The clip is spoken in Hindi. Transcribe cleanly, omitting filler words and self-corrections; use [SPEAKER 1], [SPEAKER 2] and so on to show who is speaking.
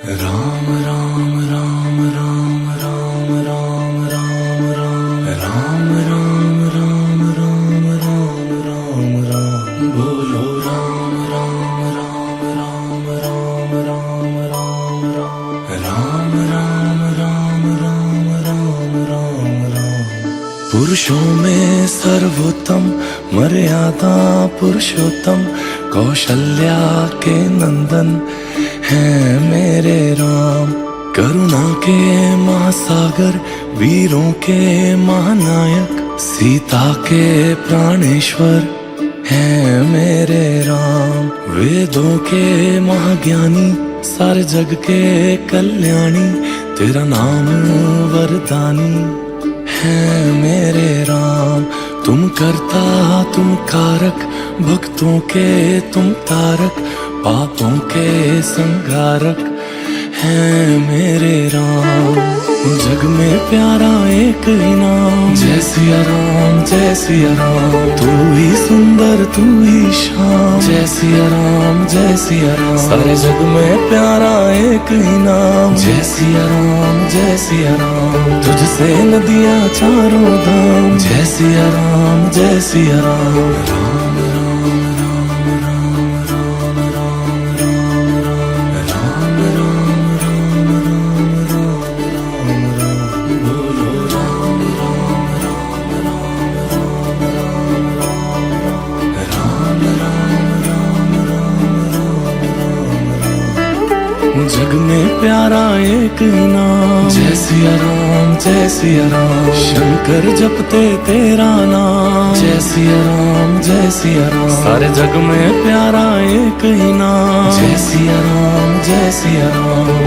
[SPEAKER 1] राम राम राम राम राम राम राम राम राम राम राम राम राम राम राम बोलो राम राम राम राम राम राम राम राम राम राम राम राम राम राम। पुरुषों में सर्वोत्तम मर्यादा पुरुषोत्तम कौशल्या के नंदन हैं मेरे राम। करुणा के महासागर वीरों के महानायक सीता के प्राणेश्वर हैं मेरे राम। वेदों के महाज्ञानी सारे जग के कल्याणी तेरा नाम वरदानी है मेरे राम। तुम करता तुम कारक भक्तों के तुम तारक पापों के संगारक हैं मेरे राम। जग में प्यारा एक ही नाम जय सिया राम जय सिया राम। तू ही सुंदर तू ही श्याम जय सिया राम जय सिया राम। सारे जग में प्यारा एक ही नाम जय सिया राम जय सिया राम। तुझसे नदियाँ चारों धाम जय सिया राम जय सिया राम। राम राम राम राम राम राम राम राम राम राम राम राम राम बोलो राम राम राम राम राम राम राम राम राम। जग में प्यारा एक ही नाम जय सिया राम जय सिया राम। शंकर जपते तेरा नाम जय सिया राम जय सिया राम। सारे जग में प्यारा एक ही नाम जय सिया राम जय सिया राम।